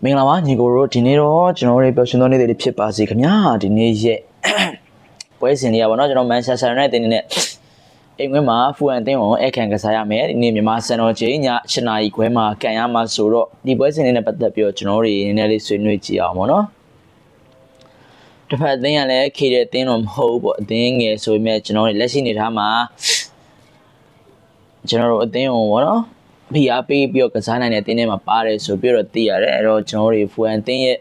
မင်္ဂလာပါညီကိုတို့ဒီနေ့တော့ကျွန်တော်တို့ပျော်ရွှင်သောနေ့တွေဖြစ်ပါစေခင်ဗျာဒီနေ့ရဲ့ပွဲစဉ်လေးရပါတော့ကျွန်တော်မန်ချက်စတာနဲ့တင်းနေတဲ့အိမ်ခွဲမှာဖူအန်တင်းကိုအခန့်ကစားရမယ်ဒီနေ့မြန်မာစံတော်ချိန်ည7နာရီခွဲမှာကန်ရမှာဆိုတော့ဒီပွဲစဉ်လေးနဲ့ပတ်သက်ပြီးတော့ကျွန်တော်တို့နည်းနည်းလေးဆွေးနွေးကြည့်အောင်ပေါ့နော်တစ်ဖက်အသင်းကလည်းခေတဲ့အသင်းတော့မဟုတ်ဘူးပေါ့အသင်းငယ်ဆိုပေမဲ့ကျွန်တော်တို့လက်ရှိနေထားမှာကျွန်တော်တို့အသင်းကိုပေါ့နော်ဖိအားပေးပြီးတော့ကစားနိုင်တဲ့အသင်းထဲမှာပါတယ်ဆိုပြီးတော့သိရတယ်အဲ့တော့ကျွန်တော်တို့ဖူအန်အသင်းရဲ့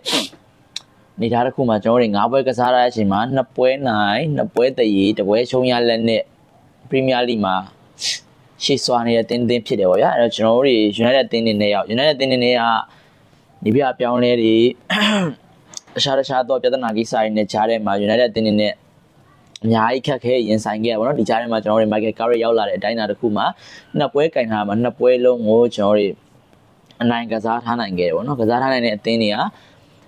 နေသားတစ်ခုမှာကျွန်တော်တို့9ပွဲကစားရတဲ့အချိန်မှာ2ပွဲနိုင်2ပွဲတည်1ပွဲရှုံးရလက်နဲ့ပရီးမီးယားလိမှာရှေ့စွာနေတဲ့တင်းတင်းဖြစ်တယ်ပေါ့ဗျာအဲ့တော့ကျွန်တော်တို့ United တင်းတင်းနဲ့ရောက် United တင်းတင်းနဲ့ကနေပြအပြောင်းလဲတွေတခြားသောပြဿနာကိစ္စတွေနဲ့ကြားထဲမှာ United တင်းတင်းနဲ့အများကြီးခက်ခဲရင်ဆိုင်ခဲ့ရပါတော့ဒီကြားထဲမှာကျွန်တော်တို့ Michael Carrick ရောက်လာတဲ့အတိုင်းအတာတစ်ခုမှာ2ပွဲကင်ထားမှာ2ပွဲလုံးကိုကျွန်တော်တို့အနိုင်ကစားထားနိုင်ခဲ့တယ်ပေါ့နော်ကစားထားနိုင်တဲ့အသင်းတွေက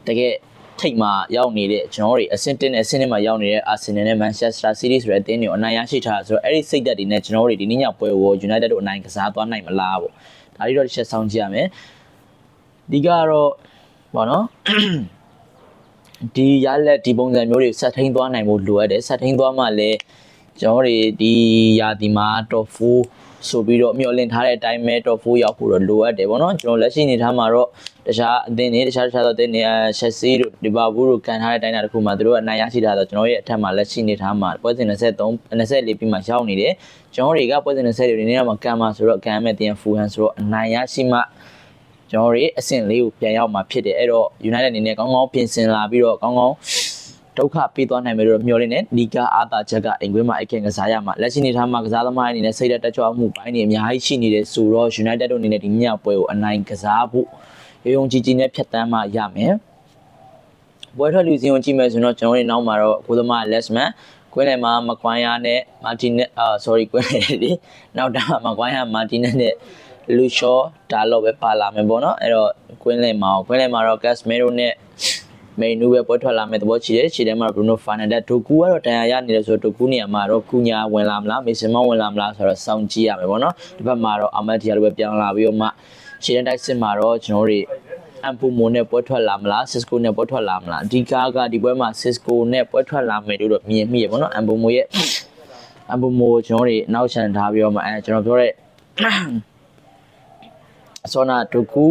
တကယ်ထိတ်မှာရောက်နေတဲ့ကျွန်တော်တို့အဆင့်1နဲ့အဆင့်2မှာရောက်နေတဲ့ Arsenal နဲ့ Manchester City ဆိုတဲ့အသင်းတွေကိုအနိုင်ရရှိထားဆိုတော့အဲ့ဒီစိတ်ဓာတ်တွေနဲ့ကျွန်တော်တို့ဒီနေ့ညပွဲကို United တို့အနိုင်ကစားသွားနိုင်မလားပေါ့ဒါတွေတော့တစ်ချက်ဆောင်ကြည့်ရမယ်ဒီကတော့ဘောနော်ဒီရလက်ဒီပုံစံမျိုးတွေဆက်ထိန်သွားနိုင်ဖို့လိုအပ်တယ်ဆက်ထိန်သွားမှလည်းကျွန်တော်တို့ဒီရာသီမှာ top 4ဆိုပြီးတော့မျှော်လင့်ထားတဲ့အတိုင်းပဲ top 4ရောက်ဖို့တော့လိုအပ်တယ်ပေါ့နော်ကျွန်တော်လက်ရှိနေထားမှာတော့တခြားအသင်းတွေတခြားသောအသင်းတွေChelsea တို့လီဗာပူးတို့ကန်ထားတဲ့အတိုင်းအတာတစ်ခုမှာသူတို့အနိုင်ရရှိထားတော့ကျွန်တော်ရဲ့အထက်မှာလက်ရှိနေထားမှာပွဲစဉ်24ပြီးမှရောက်နေတယ်ကျွန်တော်တွေကပွဲစဉ်20တွေနေရာမှာကန်မှာဆိုတော့ကန်မဲ့တင်ဖူဟန်ဆိုတော့အနိုင်ရရှိမှကျွန်တော်တို့အဆင့်4ကိုပြန်ရောက်မှာဖြစ်တယ်အဲ့တော့ United အနေနဲ့ကောင်းကောင်းပြင်ဆင်လာပြီးတော့ကောင်းကောင်းဒုက္ခပေးသွားနိုင်မယ်လို့မျှော်လင့်နေလီဂါအာသာချက်ကအိမ်ကွင်းမှာအခန့်ကစားရမှာလက်ရှိနေထားမှာကစားသမားအနေနဲ့စိတ်သက်တက်ကြွမှုပိုင်းတွေအများကြီးရှိနေတယ်ဆိုတော့ United တို့အနေနဲ့ဒီညပွဲကိုအနိုင်ကစားဖို့ရုံကြည်ကြည်နဲ့ဖြတ်တန်းမှရမယ်ပွဲထွက်လူစင်းကိုကြည့်မယ်ဆိုတော့ကျွန်တော်တို့နောက်မှာတော့ကိုသမား Lesman ကွင်းလယ်မှာမကွိုင်းယာနဲ့မာတီနက်ကွင်းလယ်ဒီနောက်တာမကွိုင်းယာမာတီနက်နဲ့လူရှောဒါတော့ပဲပါလာမယ်ပေါ့နော်အဲ့တော့ကွင်းလယ်မှာတော့ Casemiro နဲ့မေနူပဲပွဲထွက်လာမယ်သဘောရှိတယ်ခြေထဲမှာ Bruno Fernandes ဒိုကူကတော့တန်ရာရနေတယ်ဆိုတော့ဒိုကူနေရာမှာတော့ကူညာဝင်လာမလားမေဆင်မောဝင်လာမလားဆိုတော့စောင့်ကြည့်ရမယ်ပေါ့နော်ဒီဘက်မှာတော့အာမတ်ဒီယာလိုပဲပြောင်းလာပြီးတော့မှခြေထဲတိုက်စစ်မှာတော့ကျွန်တော်တို့အမ်ပူမိုနဲ့ပွဲထွက်လာမလားစစ်ကိုနဲ့ပွဲထွက်လာမလားဒီကားကဒီပွဲမှာစစ်ကိုနဲ့ပွဲထွက်လာမယ်လို့တော့မြင်မိရပေါ့နော်အမ်ပူမိုကျွန်တော်တို့နောက်ချန်ထားပြီးတော့မှကျွန်တော်ပြောတဲ့အစောနာဒိုကူ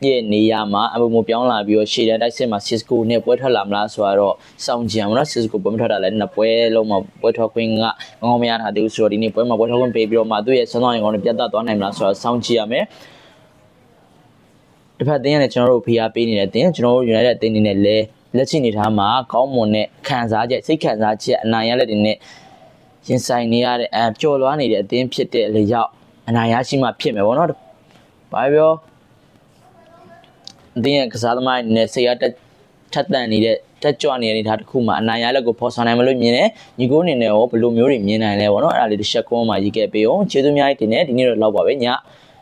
ရဲ့နေရာမှာအမှုပြောင်းလာပြီးတော့ရှေ့တန်းတိုက်စစ်မှာ Cisco နဲ့ပွဲထွက်လာမလားဆိုတော့စောင့်ကြည့်အောင်နော် Cisco ပွဲမထွက်တာလည်းနှစ်ပွဲလုံးမှာပွဲထွက်ခွင့်ကကောင်းမရထားသေးဘူးဆိုတော့ဒီနေ့ပွဲမှာပွဲထွက်ခွင့်ပေးပြီးတော့မှသူ့ရဲ့စွမ်းဆောင်ရည်ကောင်းတွေပြတ်သားသွားနိုင်မလားဆိုတော့စောင့်ကြည့်ရမယ်တစ်ဖက်အသင်းကလည်းကျွန်တော်တို့ဖိအားပေးနေတဲ့အသင်းကျွန်တော်တို့ United အသင်းနေနဲ့လည်းလက်ရှိနေထားမှာကောင်းမွန်တဲ့ခံစားချက်စိတ်ခံစားချက်အနိုင်ရလက်တွေနဲ့ရင်ဆိုင်နေရတဲ့ကြော်လွားနေတဲ့အသင်းဖြစ်တဲ့အလျောက်အနိုင်ရရှိမှဖြစ်မယ်ပေါ့နော်ဘာပြောအသင်းရဲ့ကစားသမားနဲ့ဆေးရထက်သန်နေတဲ့တက်ကြွနေတဲ့အနေထားတစ်ခုမှာအနိုင်ရလက်ကိုဖော်ဆောင်နိုင်မလို့မြင်တယ်ညီကိုအနေနဲ့ရောဘယ်လိုမျိုးတွေမြင်နိုင်လဲပေါ့နော်အဲ့ဒါလေးတစ်ချက်ကွန်းမှာရေးခဲ့ပေးအောင်ကျေးဇူးများတင်တယ်ဒီနေ့တော့လောက်ပါပဲည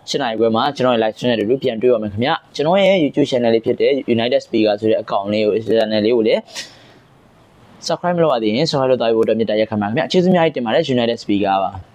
7နာရီခွဲမှာကျွန်တော်ရဲ့ live stream တွေပြန်တွေ့ရမယ်ခင်ဗျကျွန်တော်ရဲ့ YouTube channel လေးဖြစ်တဲ့ United Speaker ဆိုတဲ့ account လေးကို channel လေးကိုလည်း subscribe မလုပ်ရသေးရင် subscribe လုပ်သွားဖို့အတွက်မြတ်တရခံပါခင်ဗျကျေးဇူးများတင်ပါတယ် United Speaker ပါ